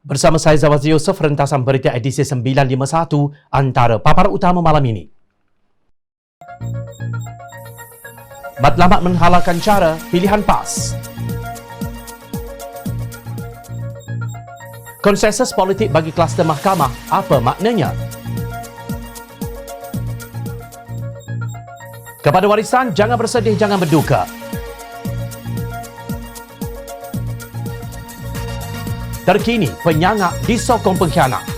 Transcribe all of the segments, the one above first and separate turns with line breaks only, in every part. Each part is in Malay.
Bersama saya Zawaz Yusof, rentasan berita edisi 951 antara paparan utama malam ini. Matlamat menghalalkan cara pilihan PAS. Konsensus politik bagi kluster mahkamah, apa maknanya? Kepada warisan, jangan bersedih, jangan berduka. Terkini, penyangak disokong pengkhianat.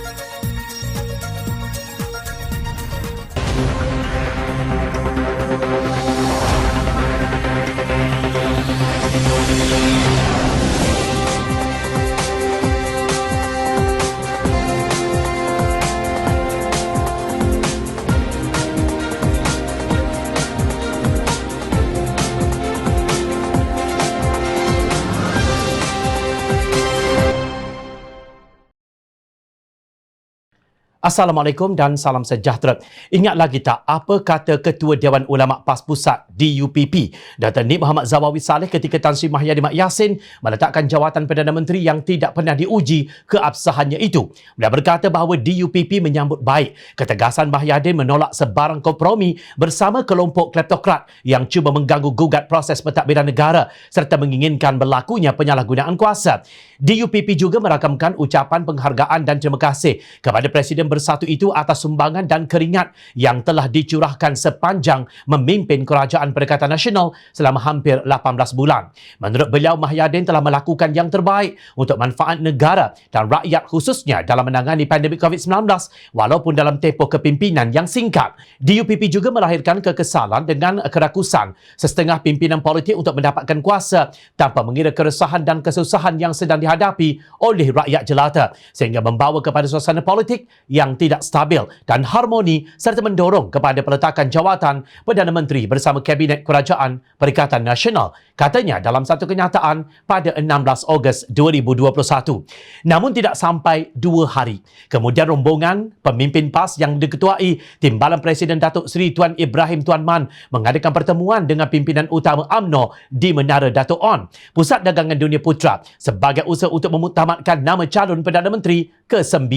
Assalamualaikum dan salam sejahtera. Ingat lagi tak apa kata Ketua Dewan Ulama PAS Pusat DUPP, Dr. Nik Muhammad Zawawi Saleh ketika Tan Sri Mahyadin Mak Yassin meletakkan jawatan Perdana Menteri yang tidak pernah diuji keabsahannya itu. Beliau berkata bahawa DUPP menyambut baik ketegasan Mahyadin menolak sebarang kompromi bersama kelompok kleptokrat yang cuba mengganggu gugat proses pentadbiran negara serta menginginkan berlakunya penyalahgunaan kuasa. DUPP juga merakamkan ucapan penghargaan dan terima kasih kepada Presiden Bersatu itu atas sumbangan dan keringat yang telah dicurahkan sepanjang memimpin Kerajaan Perikatan Nasional selama hampir 18 bulan. Menurut beliau, Mahyadin telah melakukan yang terbaik untuk manfaat negara dan rakyat khususnya dalam menangani pandemik COVID-19 walaupun dalam tempoh kepimpinan yang singkat. DUPP juga melahirkan kekesalan dengan kerakusan setengah pimpinan politik untuk mendapatkan kuasa tanpa mengira keresahan dan kesusahan yang sedang dihadapi oleh rakyat jelata sehingga membawa kepada suasana politik yang tidak stabil dan harmoni serta mendorong kepada peletakan jawatan Perdana Menteri bersama Kabinet Kerajaan Perikatan Nasional, katanya dalam satu kenyataan pada 16 Ogos 2021. Namun tidak sampai 2 hari kemudian rombongan pemimpin PAS yang diketuai Timbalan Presiden Datuk Seri Tuan Ibrahim Tuan Man mengadakan pertemuan dengan pimpinan utama UMNO di Menara Dato' On, Pusat Dagangan Dunia Putra, sebagai usaha untuk memuktamadkan nama calon Perdana Menteri ke-9.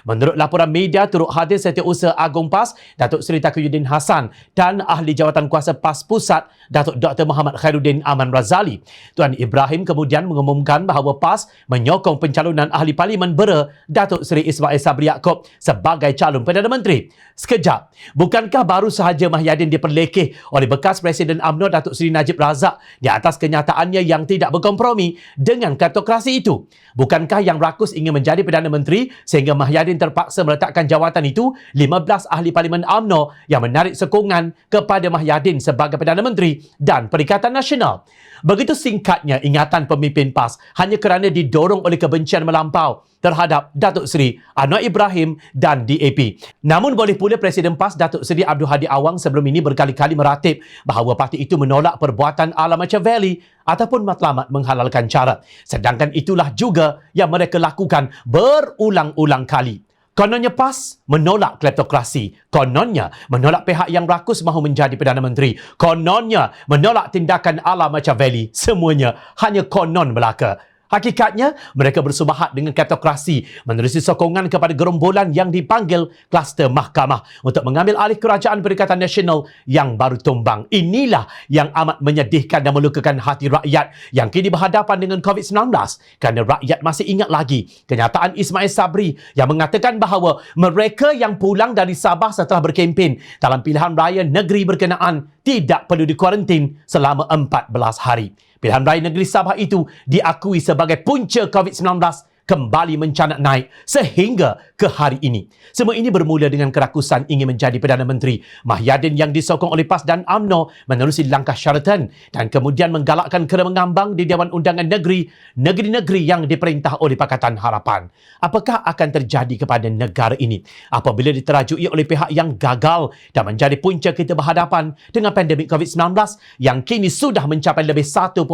Menurut laporan media, turut hadir Setiausaha Agung PAS Datuk Seri Taqiyuddin Hassan dan Ahli Jawatan Kuasa PAS Pusat Datuk Dr. Muhammad Khairuddin Aman Razali. Tuan Ibrahim kemudian mengumumkan bahawa PAS menyokong pencalonan Ahli Parlimen Bera Datuk Seri Ismail Sabri Yaakob sebagai calon Perdana Menteri. Sekejap, bukankah baru sahaja Mahyadin diperlekeh oleh bekas Presiden UMNO Datuk Seri Najib Razak di atas kenyataannya yang tidak berkompromi dengan kleptokrasi itu? Bukankah yang rakus ingin menjadi Perdana Menteri sehingga Mahyadin terpaksa meletakkan jawatan itu 15 ahli Parlimen UMNO yang menarik sokongan kepada Mahyadin sebagai Perdana Menteri dan Perikatan Nasional? Begitu singkatnya ingatan pemimpin PAS hanya kerana didorong oleh kebencian melampau terhadap Datuk Seri Anwar Ibrahim dan DAP. Namun boleh pula Presiden PAS Datuk Seri Abdul Hadi Awang sebelum ini berkali-kali meratib bahawa parti itu menolak perbuatan ala Machiavelli ataupun matlamat menghalalkan cara. Sedangkan itulah juga yang mereka lakukan berulang-ulang kali. Kononnya PAS menolak kleptokrasi. Kononnya menolak pihak yang rakus mahu menjadi Perdana Menteri. Kononnya menolak tindakan ala Machiavelli. Semuanya hanya konon belaka. Hakikatnya, mereka bersubahat dengan kleptokrasi menerusi sokongan kepada gerombolan yang dipanggil kluster mahkamah untuk mengambil alih Kerajaan Perikatan Nasional yang baru tumbang. Inilah yang amat menyedihkan dan melukakan hati rakyat yang kini berhadapan dengan COVID-19 kerana rakyat masih ingat lagi kenyataan Ismail Sabri yang mengatakan bahawa mereka yang pulang dari Sabah setelah berkempen dalam pilihan raya negeri berkenaan tidak perlu dikuarantin selama 14 hari. Pilihan raya negeri Sabah itu diakui sebagai punca COVID-19 kembali mencanak naik sehingga ke hari ini. Semua ini bermula dengan kerakusan ingin menjadi Perdana Menteri. Mahyadin yang disokong oleh PAS dan UMNO menerusi langkah syaratan dan kemudian menggalakkan kera mengambang di Dewan Undangan negeri-negeri yang diperintah oleh Pakatan Harapan. Apakah akan terjadi kepada negara ini apabila diterajui oleh pihak yang gagal dan menjadi punca kita berhadapan dengan pandemik COVID-19 yang kini sudah mencapai lebih 1.4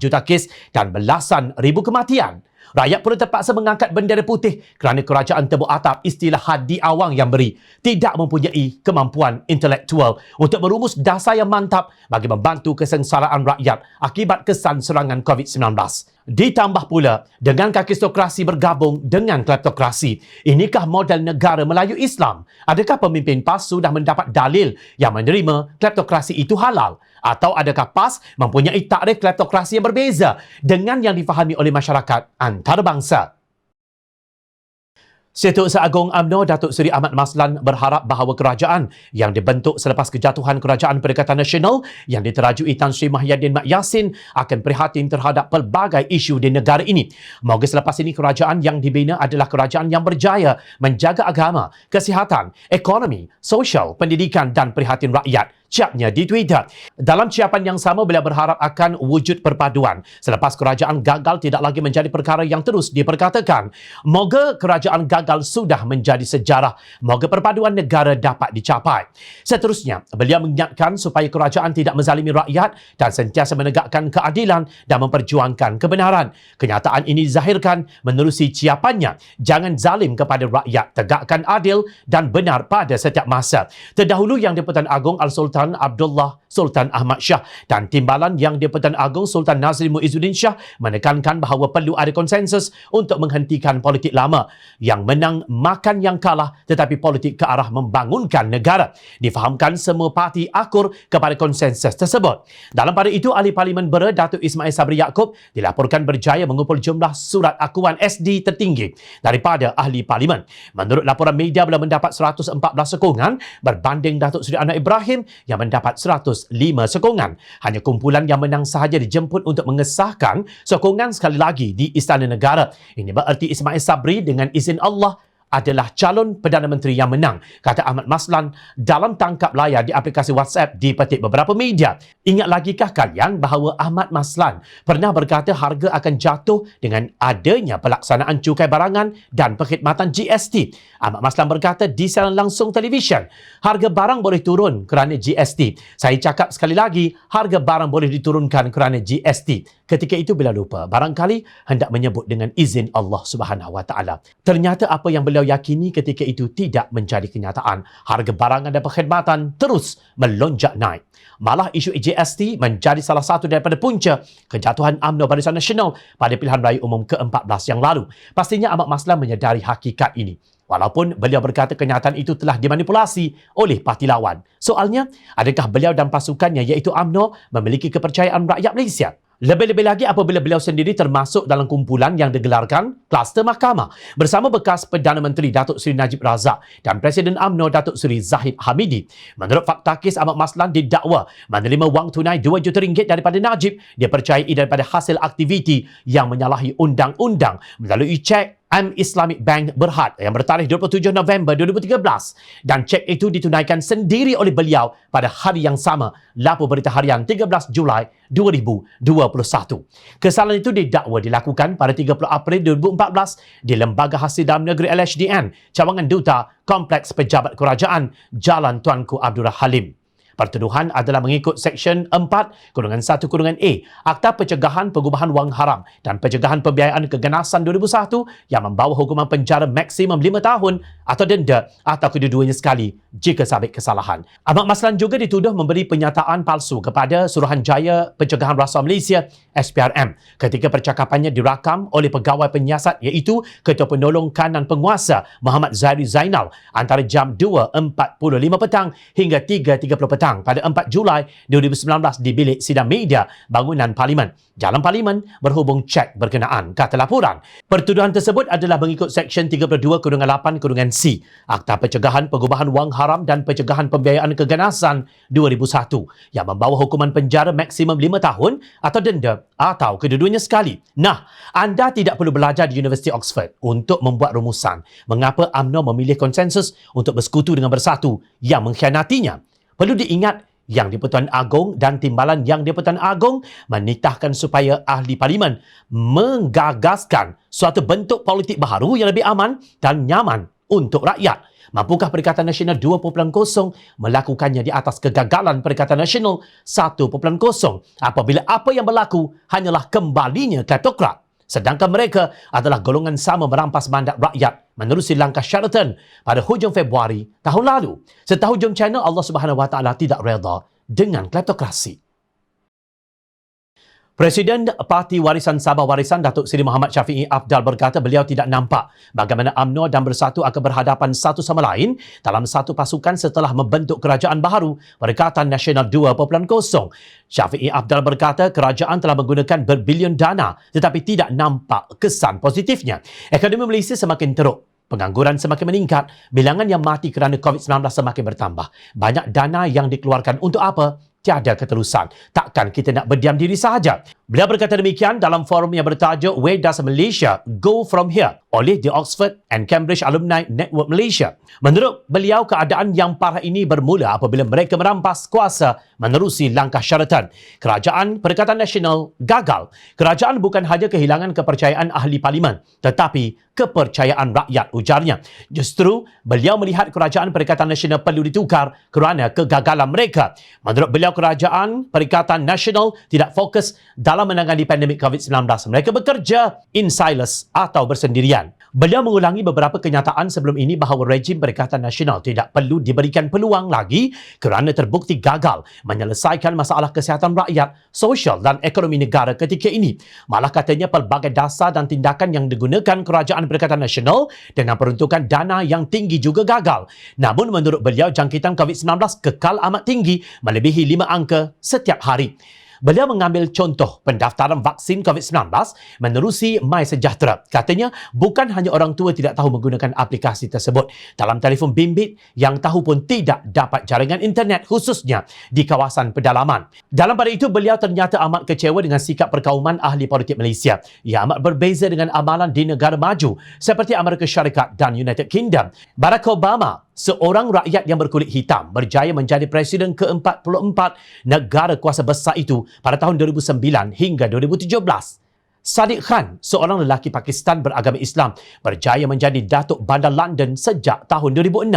juta kes dan belasan ribu kematian? Rakyat pun terpaksa mengangkat bendera putih kerana kerajaan tebuk atap istilah Hadi Awang yang beri tidak mempunyai kemampuan intelektual untuk merumus dasar yang mantap bagi membantu kesengsaraan rakyat akibat kesan serangan COVID-19. Ditambah pula dengan kakistokrasi bergabung dengan kleptokrasi. Inikah model negara Melayu Islam? Adakah pemimpin PAS sudah mendapat dalil yang menerima kleptokrasi itu halal? Atau adakah PAS mempunyai takrif kleptokrasi yang berbeza dengan yang difahami oleh masyarakat antarabangsa? Setiausaha Agung UMNO Datuk Seri Ahmad Maslan berharap bahawa kerajaan yang dibentuk selepas kejatuhan Kerajaan Perikatan Nasional yang diterajui Tan Sri Mahyadin Mat Yassin akan prihatin terhadap pelbagai isu di negara ini. Moga selepas ini kerajaan yang dibina adalah kerajaan yang berjaya menjaga agama, kesihatan, ekonomi, sosial, pendidikan dan prihatin rakyat. Ucapnya di Twitter. Dalam ciapan yang sama, beliau berharap akan wujud perpaduan selepas kerajaan gagal tidak lagi menjadi perkara yang terus diperkatakan. Moga kerajaan gagal sudah menjadi sejarah. Moga perpaduan negara dapat dicapai. Seterusnya, beliau mengingatkan supaya kerajaan tidak menzalimi rakyat dan sentiasa menegakkan keadilan dan memperjuangkan kebenaran. Kenyataan ini dizahirkan menerusi ciapannya. Jangan zalim kepada rakyat, tegakkan adil dan benar pada setiap masa. Terdahulu Yang di-Pertuan Agong Al-Sultan Abdullah Sultan Ahmad Shah dan Timbalan Yang di-Pertuan Agong Sultan Nazrin Muizzuddin Shah menekankan bahawa perlu ada konsensus untuk menghentikan politik lama. Yang menang makan yang kalah, tetapi politik ke arah membangunkan negara. Difahamkan semua parti akur kepada konsensus tersebut. Dalam pada itu, Ahli Parlimen Bera Datuk Ismail Sabri Yaakob dilaporkan berjaya mengumpul jumlah surat akuan SD tertinggi daripada Ahli Parlimen. Menurut laporan media, beliau mendapat 114 sokongan berbanding Datuk Seri Anwar Ibrahim yang mendapat 105 sokongan. Hanya kumpulan yang menang sahaja dijemput untuk mengesahkan sokongan sekali lagi di Istana Negara. Ini bererti Ismail Sabri dengan izin Allah adalah calon Perdana Menteri yang menang, kata Ahmad Maslan dalam tangkap layar di aplikasi WhatsApp dipetik beberapa media. Ingat lagikah kalian bahawa Ahmad Maslan pernah berkata harga akan jatuh dengan adanya pelaksanaan cukai barangan dan perkhidmatan GST? Ahmad Maslan berkata di siaran langsung televisyen, harga barang boleh turun kerana GST. Saya cakap sekali lagi, harga barang boleh diturunkan kerana GST. Ketika itu bila lupa, barangkali hendak menyebut dengan izin Allah Subhanahu Wa Taala. Ternyata apa yang beliau yakini ketika itu tidak menjadi kenyataan. Harga barangan dan perkhidmatan terus melonjak naik. Malah isu GST menjadi salah satu daripada punca kejatuhan UMNO Barisan Nasional pada pilihan raya umum ke-14 yang lalu. Pastinya Ahmad Maslan menyedari hakikat ini. Walaupun beliau berkata kenyataan itu telah dimanipulasi oleh parti lawan. Soalnya, adakah beliau dan pasukannya iaitu UMNO memiliki kepercayaan rakyat Malaysia? Lebih-lebih lagi apabila beliau sendiri termasuk dalam kumpulan yang digelarkan kluster mahkamah bersama bekas Perdana Menteri Datuk Seri Najib Razak dan Presiden UMNO Datuk Seri Zahid Hamidi. Menurut fakta kes, Ahmad Maslan didakwa menerima wang tunai RM2 juta daripada Najib dipercayai daripada hasil aktiviti yang menyalahi undang-undang melalui cek Islamic Bank Berhad yang bertarikh 27 November 2013 dan cek itu ditunaikan sendiri oleh beliau pada hari yang sama, lapor Berita Harian 13 Julai 2021. Kesalahan itu didakwa dilakukan pada 30 April 2014 di Lembaga Hasil Dalam Negeri LHDN, cawangan Duta Kompleks Pejabat Kerajaan, Jalan Tuanku Abdul Halim. Pertuduhan adalah mengikut Seksyen 4-1-A Akta Pencegahan Pengubahan Wang Haram dan Pencegahan Pembiayaan Keganasan 2001 yang membawa hukuman penjara maksimum 5 tahun atau denda atau kedua-duanya sekali jika sabit kesalahan. Ahmad Maslan juga dituduh memberi penyataan palsu kepada Suruhanjaya Pencegahan Rasuah Malaysia SPRM ketika percakapannya dirakam oleh pegawai penyiasat iaitu Ketua Penolong Kanan Penguasa Muhammad Zahiri Zainal antara jam 2.45 petang hingga 3.30 petang pada 4 Julai 2019 di bilik sidang media bangunan Parlimen. Jalan Parlimen berhubung cek berkenaan, kata laporan. Pertuduhan tersebut adalah mengikut Seksyen 32-8-C Akta Pencegahan Pengubahan Wang Haram dan Pencegahan Pembiayaan Keganasan 2001 yang membawa hukuman penjara maksimum 5 tahun atau denda atau kedua-duanya sekali. Nah, anda tidak perlu belajar di Universiti Oxford untuk membuat rumusan mengapa UMNO memilih konsensus untuk bersekutu dengan Bersatu yang mengkhianatinya. Perlu diingat, Yang di-Pertuan Agong dan Timbalan Yang di-Pertuan Agong menitahkan supaya ahli parlimen menggagaskan suatu bentuk politik baru yang lebih aman dan nyaman untuk rakyat. Mampukah Perikatan Nasional 2.0 melakukannya di atas kegagalan Perikatan Nasional 1.0 apabila apa yang berlaku hanyalah kembalinya kleptokrat? Sedangkan mereka adalah golongan sama merampas mandat rakyat menerusi langkah Sheraton pada hujung Februari tahun lalu. Setahujung channel Allah Subhanahu Wa Taala tidak redha dengan kleptokrasi. Presiden Parti Warisan Sabah Warisan Datuk Seri Muhammad Syafiee Apdal berkata beliau tidak nampak bagaimana UMNO dan Bersatu akan berhadapan satu sama lain dalam satu pasukan setelah membentuk kerajaan baharu Perikatan Nasional 2.0. Syafiee Apdal berkata kerajaan telah menggunakan berbilion dana tetapi tidak nampak kesan positifnya. Ekonomi Malaysia semakin teruk. Pengangguran semakin meningkat, bilangan yang mati kerana COVID-19 semakin bertambah. Banyak dana yang dikeluarkan untuk apa? Tiada keterusan. Takkan kita nak berdiam diri sahaja? Beliau berkata demikian dalam forum yang bertajuk Where Does Malaysia Go From Here oleh The Oxford and Cambridge Alumni Network Malaysia. Menurut beliau, keadaan yang parah ini bermula apabila mereka merampas kuasa menerusi langkah syaratan. Kerajaan Perikatan Nasional gagal. Kerajaan bukan hanya kehilangan kepercayaan ahli parlimen, tetapi kepercayaan rakyat, ujarnya. Justru, beliau melihat kerajaan Perikatan Nasional perlu ditukar kerana kegagalan mereka. Menurut beliau, kerajaan Perikatan Nasional tidak fokus dalam menangani pandemik COVID-19. Mereka bekerja in silos atau bersendirian. Beliau mengulangi beberapa kenyataan sebelum ini bahawa rejim Perikatan Nasional tidak perlu diberikan peluang lagi kerana terbukti gagal menyelesaikan masalah kesihatan rakyat, sosial dan ekonomi negara ketika ini. Malah katanya pelbagai dasar dan tindakan yang digunakan kerajaan Perikatan Nasional dengan peruntukan dana yang tinggi juga gagal. Namun menurut beliau, jangkitan COVID-19 kekal amat tinggi melebihi 5 angka setiap hari. Beliau mengambil contoh pendaftaran vaksin COVID-19 menerusi MySejahtera. Katanya, bukan hanya orang tua tidak tahu menggunakan aplikasi tersebut. Dalam telefon bimbit, yang tahu pun tidak dapat jaringan internet khususnya di kawasan pedalaman. Dalam pada itu, beliau ternyata amat kecewa dengan sikap perkauman ahli politik Malaysia. Ia amat berbeza dengan amalan di negara maju seperti Amerika Syarikat dan United Kingdom. Barack Obama, seorang rakyat yang berkulit hitam, berjaya menjadi Presiden ke-44 negara kuasa besar itu pada tahun 2009 hingga 2017. Sadiq Khan, seorang lelaki Pakistan beragama Islam, berjaya menjadi Datuk Bandar London sejak tahun 2006.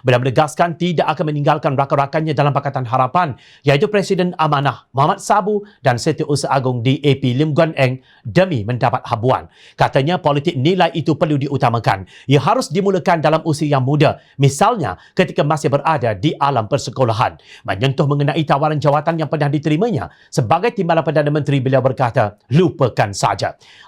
Beliau menegaskan tidak akan meninggalkan rakan-rakannya dalam Pakatan Harapan, iaitu Presiden Amanah Muhammad Sabu dan Setiausaha Agung DAP Lim Guan Eng demi mendapat habuan. Katanya politik nilai itu perlu diutamakan. Ia harus dimulakan dalam usia yang muda, misalnya ketika masih berada di alam persekolahan. Menyentuh mengenai tawaran jawatan yang pernah diterimanya sebagai Timbalan Perdana Menteri, beliau berkata, lupakan saja.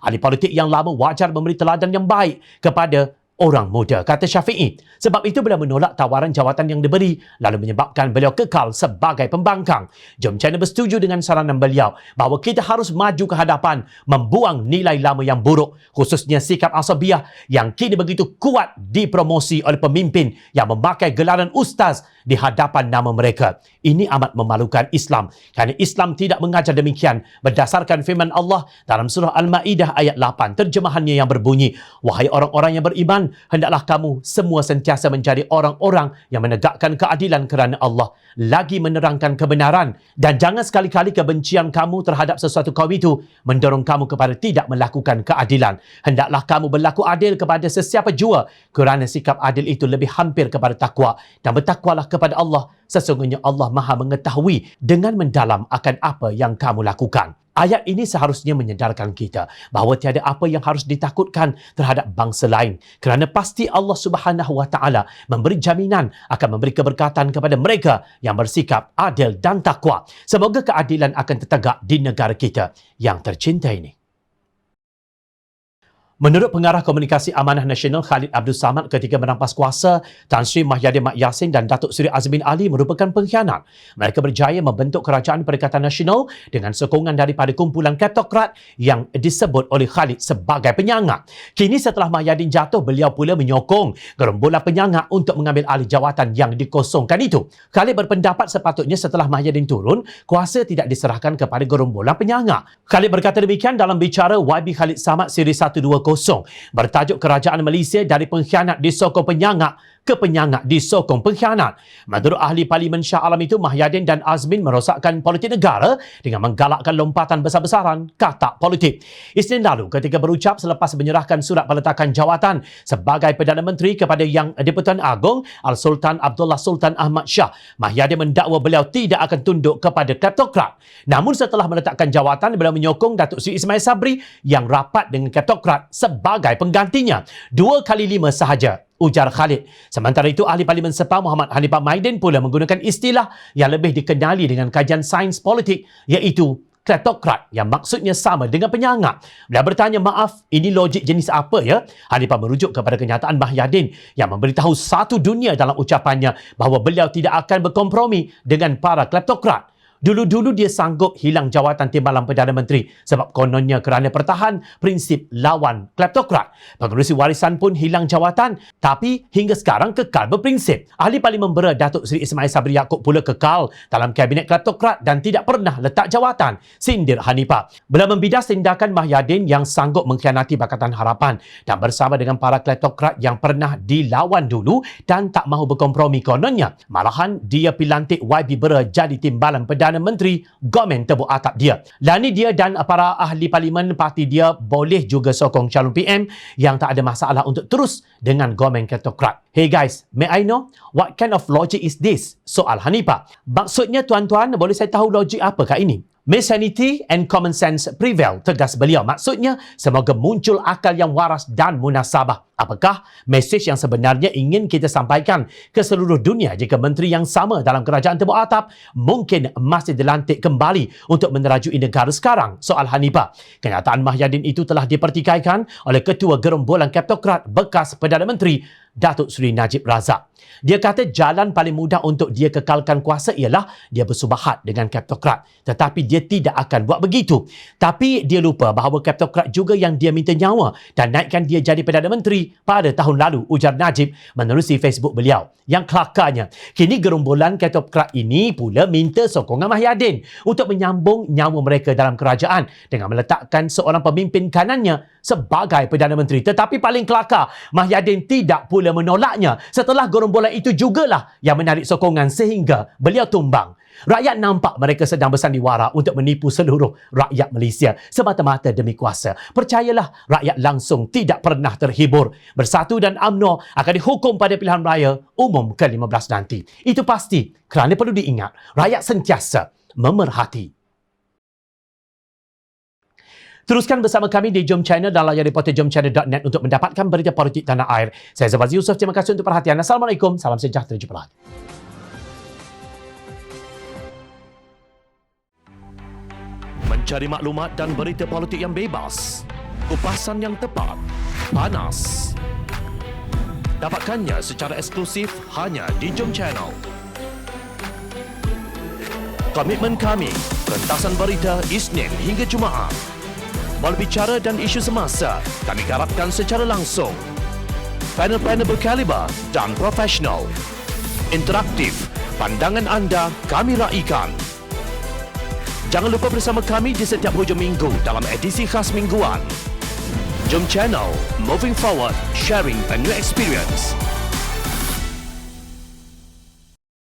Ahli politik yang lama wajar memberi teladan yang baik kepada orang muda, kata Syafiee. Sebab itu beliau menolak tawaran jawatan yang diberi, lalu menyebabkan beliau kekal sebagai pembangkang. Jom channel bersetuju dengan saranan beliau bahawa kita harus maju ke hadapan, membuang nilai lama yang buruk, khususnya sikap asabiah yang kini begitu kuat dipromosi oleh pemimpin yang memakai gelaran ustaz di hadapan nama mereka. Ini amat memalukan Islam, kerana Islam tidak mengajar demikian. Berdasarkan firman Allah dalam surah Al-Ma'idah ayat 8, terjemahannya yang berbunyi, wahai orang-orang yang beriman, hendaklah kamu semua sentiasa menjadi orang-orang yang menegakkan keadilan kerana Allah, lagi menerangkan kebenaran, dan jangan sekali-kali kebencian kamu terhadap sesuatu kaum itu mendorong kamu kepada tidak melakukan keadilan. Hendaklah kamu berlaku adil kepada sesiapa jua kerana sikap adil itu lebih hampir kepada takwa, dan bertakwalah kepada Allah, sesungguhnya Allah Maha mengetahui dengan mendalam akan apa yang kamu lakukan. Ayat ini seharusnya menyedarkan kita bahawa tiada apa yang harus ditakutkan terhadap bangsa lain, kerana pasti Allah Subhanahu Wa Taala memberi jaminan akan memberi keberkatan kepada mereka yang bersikap adil dan takwa. Semoga keadilan akan tertegak di negara kita yang tercinta ini. Menurut Pengarah Komunikasi Amanah Nasional Khalid Abdul Samad, ketika merampas kuasa, Tan Sri Mahyadin Mat Yassin dan Datuk Seri Azmin Ali merupakan pengkhianat. Mereka berjaya membentuk Kerajaan Perikatan Nasional dengan sokongan daripada kumpulan kleptokrat yang disebut oleh Khalid sebagai penyangak. Kini setelah Mahyadin jatuh, beliau pula menyokong gerombolan penyangak untuk mengambil alih jawatan yang dikosongkan itu. Khalid berpendapat sepatutnya setelah Mahyadin turun, kuasa tidak diserahkan kepada gerombolan penyangak. Khalid berkata demikian dalam bicara YB Khalid Samad siri 120 bertajuk Kerajaan Malaysia dari pengkhianat disokong penyangak ke penyangak disokong pengkhianat. Menurut ahli Parlimen Shah Alam itu, Mahyadin dan Azmin merosakkan politik negara dengan menggalakkan lompatan besar-besaran katak politik. Isnin lalu, ketika berucap selepas menyerahkan surat peletakan jawatan sebagai Perdana Menteri kepada Yang di-Pertuan Agong Al-Sultan Abdullah Sultan Ahmad Shah, Mahyadin mendakwa beliau tidak akan tunduk kepada kleptokrat. Namun setelah meletakkan jawatan, beliau menyokong Datuk Seri Ismail Sabri yang rapat dengan kleptokrat sebagai penggantinya. 2 kali 5 sahaja, ujar Khalid. Sementara itu, ahli Parlimen Sepah Muhammad Hanifah Maidin pula menggunakan istilah yang lebih dikenali dengan kajian sains politik, iaitu kleptokrat yang maksudnya sama dengan penyangap. Dan bertanya, maaf, ini logik jenis apa ya? Hanifah merujuk kepada kenyataan Mahyadin yang memberitahu satu dunia dalam ucapannya bahawa beliau tidak akan berkompromi dengan para kleptokrat. Dulu-dulu dia sanggup hilang jawatan Timbalan Perdana Menteri sebab kononnya kerana pertahan prinsip lawan kleptokrat. Pengerusi warisan pun hilang jawatan tapi hingga sekarang kekal berprinsip. Ahli Parlimen Bera Datuk Seri Ismail Sabri Yaakob pula kekal dalam kabinet kleptokrat dan tidak pernah letak jawatan. Sindir Hanifah. Beliau membidas tindakan Mahyadin yang sanggup mengkhianati Pakatan Harapan dan bersama dengan para kleptokrat yang pernah dilawan dulu dan tak mahu berkompromi kononnya. Malahan dia pilantik YB Bera jadi Timbalan Perdana Menteri, government tebuk atap dia. Dan ni dia dan para ahli parlimen parti dia boleh juga sokong calon PM yang tak ada masalah untuk terus dengan government kleptokrat. Hey guys, may I know what kind of logic is this? Soal Hanifah. Maksudnya tuan-tuan, boleh saya tahu logik apakah ini? May sanity and common sense prevail, tegas beliau. Maksudnya, semoga muncul akal yang waras dan munasabah. Apakah mesej yang sebenarnya ingin kita sampaikan ke seluruh dunia jika menteri yang sama dalam kerajaan tebuk atap mungkin masih dilantik kembali untuk menerajui negara sekarang? Soal Hanifah. Kenyataan Mahyadin itu telah dipertikaikan oleh Ketua Gerombolan Kleptokrat bekas Perdana Menteri Datuk Seri Najib Razak. Dia kata jalan paling mudah untuk dia kekalkan kuasa ialah dia bersubahat dengan kleptokrat. Tetapi dia tidak akan buat begitu. Tapi dia lupa bahawa kleptokrat juga yang dia minta nyawa dan naikkan dia jadi Perdana Menteri pada tahun lalu, ujar Najib menerusi Facebook beliau. Yang kelakarnya, kini gerombolan kleptokrat ini pula minta sokongan Mahyadin untuk menyambung nyawa mereka dalam kerajaan dengan meletakkan seorang pemimpin kanannya sebagai Perdana Menteri. Tetapi paling kelakar, Mahyadin tidak pula menolaknya setelah gerombolan itu jugalah yang menarik sokongan sehingga beliau tumbang. Rakyat nampak mereka sedang bersandiwara untuk menipu seluruh rakyat Malaysia semata-mata demi kuasa. Percayalah, rakyat langsung tidak pernah terhibur. Bersatu dan UMNO akan dihukum pada pilihan raya umum ke-15 nanti. Itu pasti, kerana perlu diingat, rakyat sentiasa memerhati. Teruskan bersama kami di Jom Channel dan layar reporter jomchannel.net untuk mendapatkan berita politik tanah air. Saya Zawazi Yusof, terima kasih untuk perhatian. Assalamualaikum, salam sejahtera, jumpa lagi. Mencari maklumat dan berita politik yang bebas, kupasan yang tepat, panas. Dapatkannya secara eksklusif hanya di Jom Channel. Komitmen kami, pentasan berita Isnin hingga Jumaat. Berbicara dan isu semasa, kami garapkan secara langsung. Panel-panel berkaliber dan profesional. Interaktif, pandangan anda kami raikan. Jangan lupa bersama kami di setiap hujung minggu dalam edisi khas mingguan. Jom Channel, moving forward, sharing a new experience.